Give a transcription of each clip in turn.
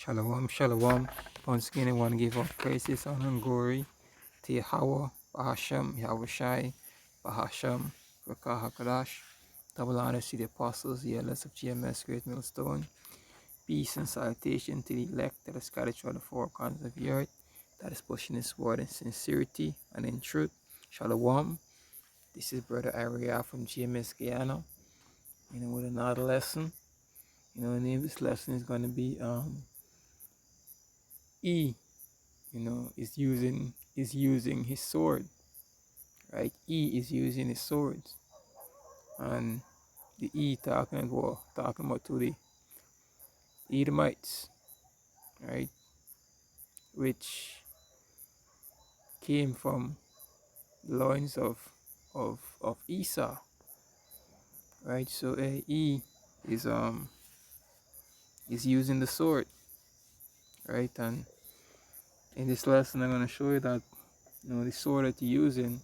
Shalom, shalom. Once again, I want to give all praises, honor, and glory to Yahweh, Bahasham, Yahweh Shai, Bahasham, Rakah HaKadash. Double honors to the apostles, the elders of GMS, Great Millstone. Peace and salutation to the elect that is scattered throughout the four corners of the earth, that is pushing this word in sincerity and in truth. Shalom. This is Brother Ariel from GMS Guyana, with another lesson. The name of this lesson is going to be E. Is using his sword, right? E is using his swords, and the E talking about to the Edomites, right? Which came from the loins of Esau, right? So E is using the sword, right? And in this lesson, I'm gonna show you that the sword that you're using,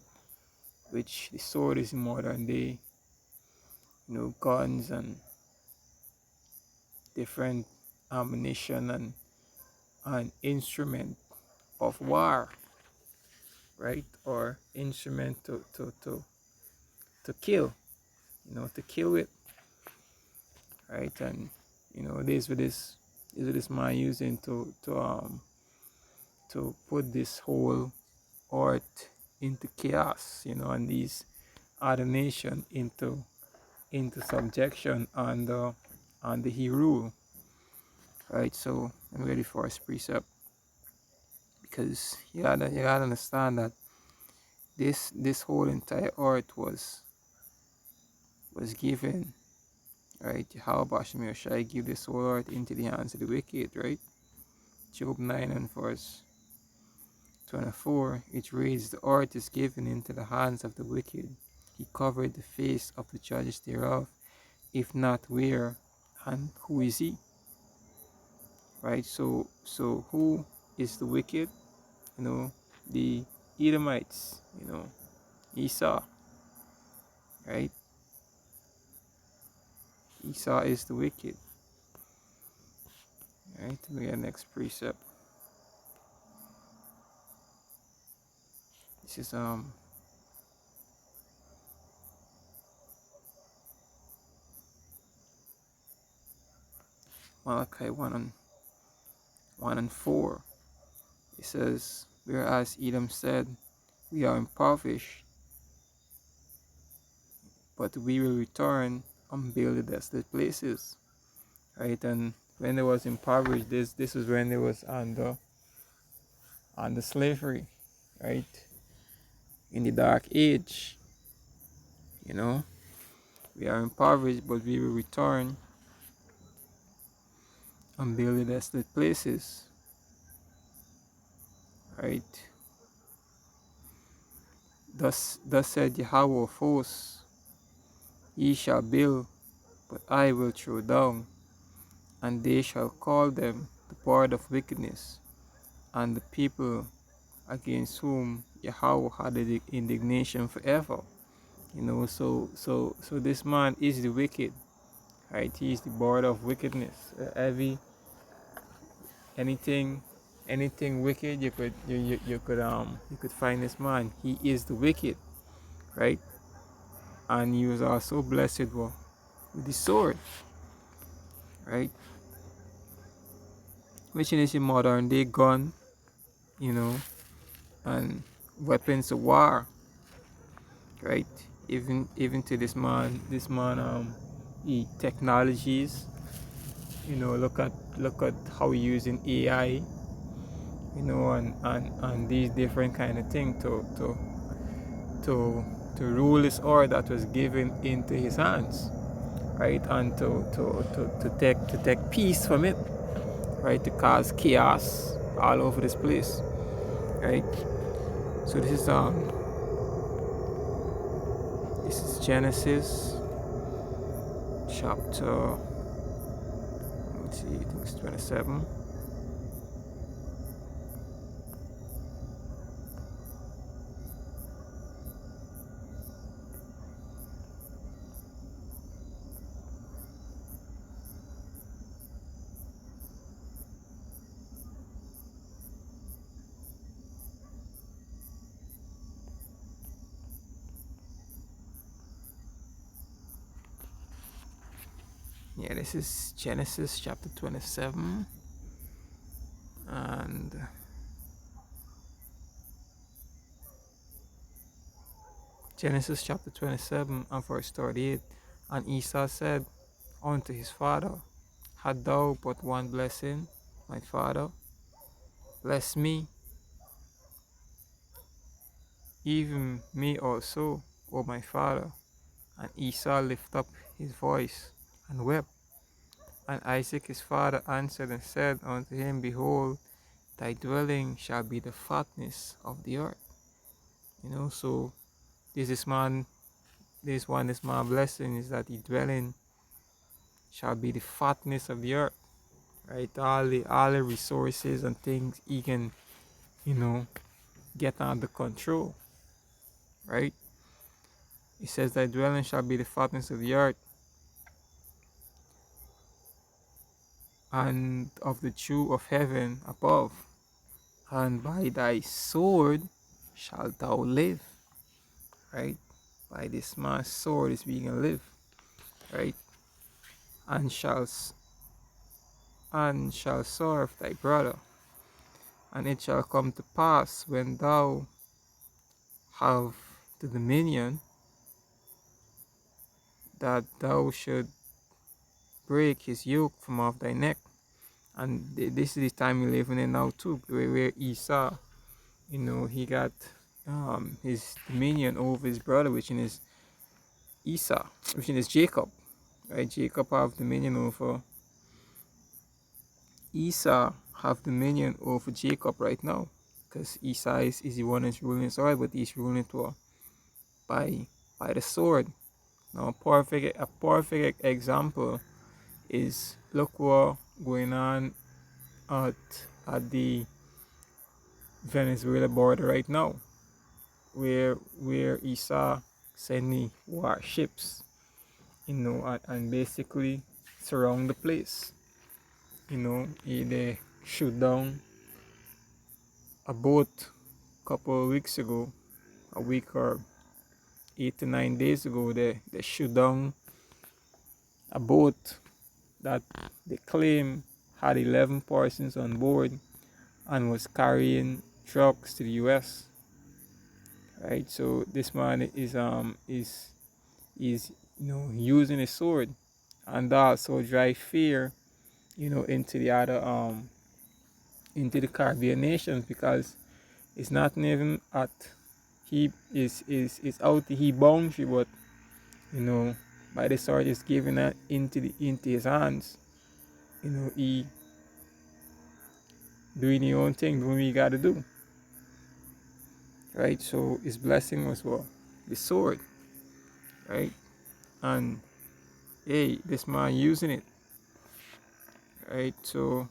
which the sword is modern day, guns and different ammunition and an instrument of war, right? Or instrument to kill, to kill with, right? And this with this man using to put this whole earth into chaos, and these other nation into subjection under he rule, right? So I'm ready for his precept, because you gotta understand that this whole entire earth was given, right? How Bashmir Shai give this whole earth into the hands of the wicked, right? Job 9 and verse 24, it reads, the earth is given into the hands of the wicked. He covered the face of the judges thereof. If not, where and who is he? Right? So who is the wicked? The Edomites, Esau, right? Esau is the wicked. Right? We get next precept. This is Malachi 1 and 4. It says, whereas Edom said, we are impoverished, but we will return and build the desolate places. Right? And when they was impoverished, this was when they was under slavery, right? In the dark age. We are impoverished, but we will return and build the desolate places. Right? Thus said Yahweh of hosts, ye shall build, but I will throw down, and they shall call them the part of wickedness, and the people against whom Yahweh had the indignation forever. So this man is the wicked, right? He is the board of wickedness. Anything wicked you could find this man. He is the wicked, right? And he was also blessed with the sword, right? Which is a modern day gun, and weapons of war, right? Even to this man he technologies, look at how he using AI, and these different kind of thing to rule this earth that was given into his hands, right? And to take peace from it, right? To cause chaos all over this place, right? So this is Genesis chapter, let's see, I think it's 27. Yeah, this is Genesis chapter 27, and Genesis chapter 27 and verse 38. And Esau said unto his father, had thou but one blessing, my father, bless me, even me also, O my father. And Esau lifted up his voice and wept. And Isaac his father answered and said unto him, behold, thy dwelling shall be the fatness of the earth. So this man, this man blessing is that the dwelling shall be the fatness of the earth, right? All the resources and things he can, get under control, right? He says thy dwelling shall be the fatness of the earth, and of the dew of heaven above, and by thy sword shalt thou live, right? By this man's sword is we can live, right? And shall serve thy brother. And it shall come to pass when thou have the dominion that thou should break his yoke from off thy neck. And this is the time we're living in now too, where Esau, he got his dominion over his brother, which is Esau, which is Jacob, right? Jacob have dominion over Esau, have dominion over Jacob right now, because Esau is the one that's ruling his soil, but he's ruling it by the sword. Now, a perfect example is, look what going on at the Venezuela border right now, where Esau sending warships, and basically surround the place. They shoot down a boat a couple of weeks ago, a week or 8 to 9 days ago. They shoot down a boat that they claim had 11 persons on board and was carrying drugs to the US. Right, so this man is using a sword, and also drive fear, into the other into the Caribbean nations, because it's not even at he is out the he boundary, but by the sword is giving that into his hands. He doing his own thing, doing what he got to do. Right, so his blessing was what? The sword, right? And hey, this man using it, right? So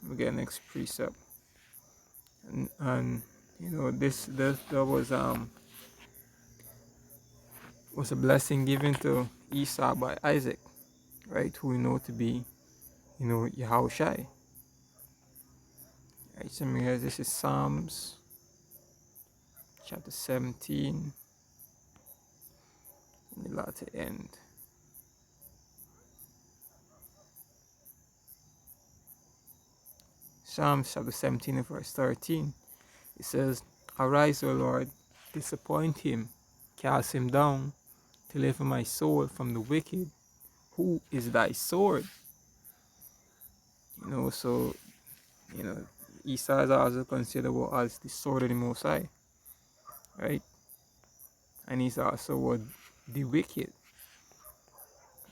we get next precept, and this that was a blessing given to Esau by Isaac, right? Who we know to be Yahushai. Right, so guys, this is Psalms chapter 17, in the latter end. Psalms chapter 17 and verse 13. It says, arise, O Lord, disappoint him, cast him down, deliver my soul from the wicked. Who is thy sword? So, Esau is also considered as the sword of the Most High, right? And he's also what the wicked,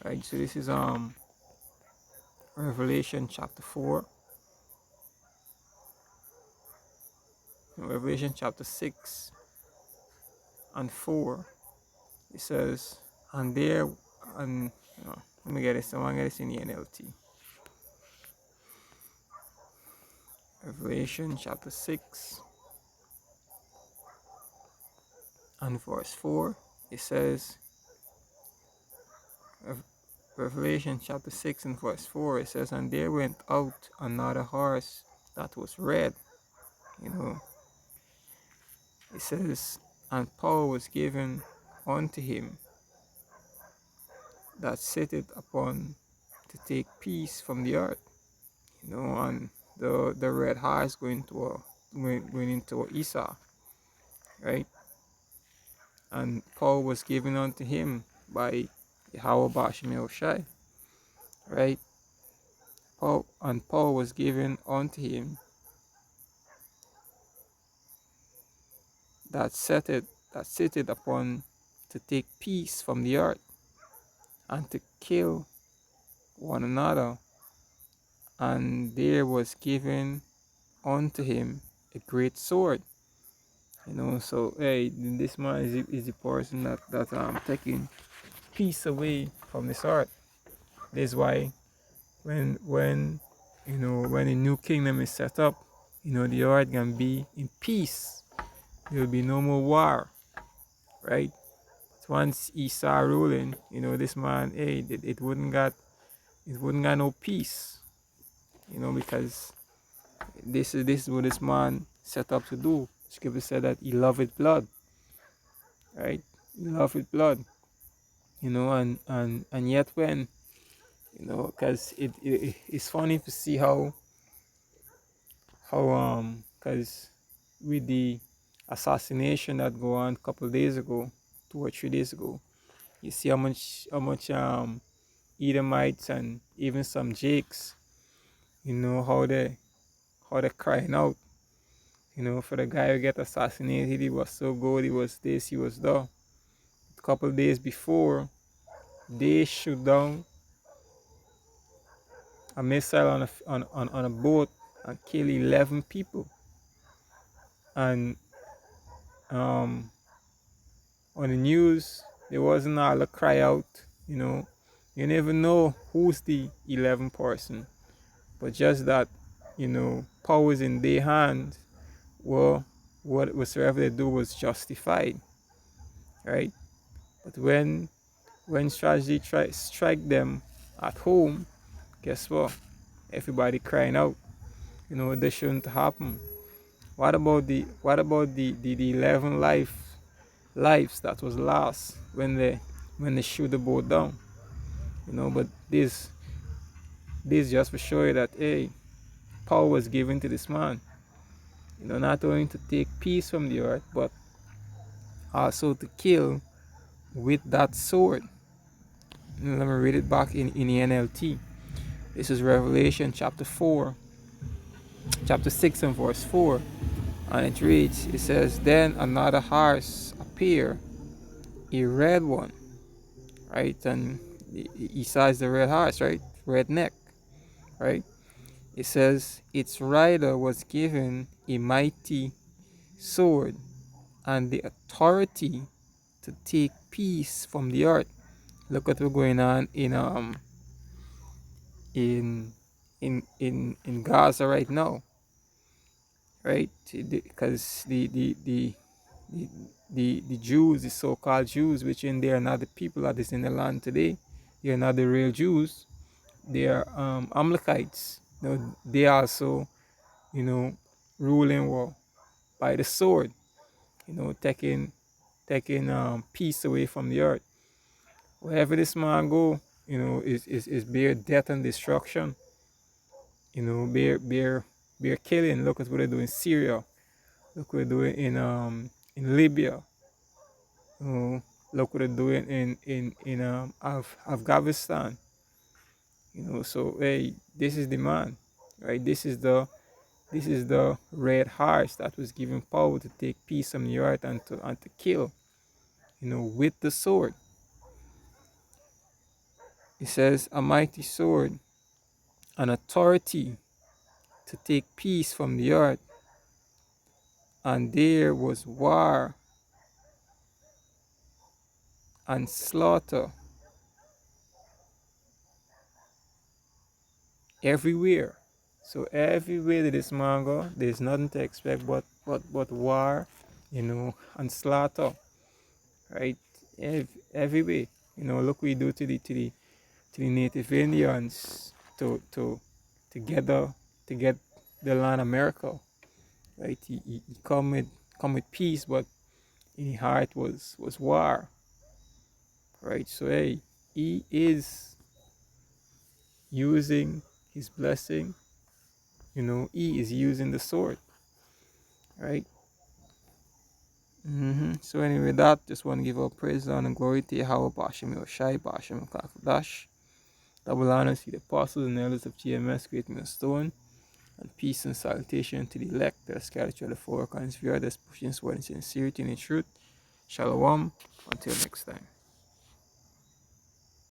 right? So this is Revelation chapter 4, Revelation chapter 6 and 4. It says, and there, and let me get this. I want to get this in the NLT. Revelation chapter 6 and verse 4. It says, Revelation chapter 6 and verse 4. It says, and there went out another horse that was red. It says, and power was given unto him that sitteth upon to take peace from the earth. And the red horse going into Esau, right? And Paul was given unto him by Yahweh Bashem Yahushai, right? Paul was given unto him that sitteth upon to take peace from the earth and to kill one another. And there was given unto him a great sword. So hey, this man is the person that taking peace away from this earth. That's why when when a new kingdom is set up, the earth can be in peace. There will be no more war, right? But once Esau ruling, this man, hey, it wouldn't got no peace, because this is what this man set up to do. Scripture said that he loved blood, right? He loved blood, and yet when, because it's funny to see how because with the assassination that go on a couple of days ago, 2 or 3 days ago, you see how much Edomites and even some Jakes, how they crying out, for the guy who get assassinated. He was so good, he was this, he was that. A couple of days before, they shoot down a missile on a boat and kill 11 people. And on the news, there wasn't all a cry out. You never know who's the 11th person, but just that, powers in their hands. Well, whatsoever they do was justified, right? But when tragedy strike them at home, guess what? Everybody crying out. This shouldn't happen. What about the 11 lives that was lost when they shoot the boat down? But this just for show you that, hey, power was given to this man. Not only to take peace from the earth, but also to kill with that sword. Let me read it back in the NLT. This is Revelation chapter 6 and verse 4. And it reads, it says, then another horse appeared, a red one, right? And he says the red horse, right? Red neck, right? It says, its rider was given a mighty sword and the authority to take peace from the earth. Look what we're going on in Gaza right now, right? Because the Jews, the so-called Jews, which in they are not the people that is in the land today, they are not the real Jews. They are Amalekites. They also, ruling by the sword. Taking peace away from the earth. Wherever this man go, is bear death and destruction. Bear killing. Look at what they do in Syria. Look what they're doing in Libya. Look what they're doing in Afghanistan. So hey, this is the man, right? This is the red horse that was given power to take peace from the earth and to kill, with the sword. It says a mighty sword, an authority to take peace from the earth, and there was war and slaughter everywhere. So everywhere that this man go, there's nothing to expect but war, and slaughter, right? Everywhere. Look what we do to the native Indians to get the land America, right? He come with peace, but in his heart was war, right? So hey, he is using his blessing. He is using the sword, right? So anyway, that just want to give all praise, honor, and glory to Yahweh, Bashem Yoshai, Bashem Kakadash. Double honor to the apostles and elders of GMS, Great Millstone, and peace and salutation to the elect that are scattered through the four corners of the earth, that's pushing sword in sincerity and in truth. Shalom. Until next time.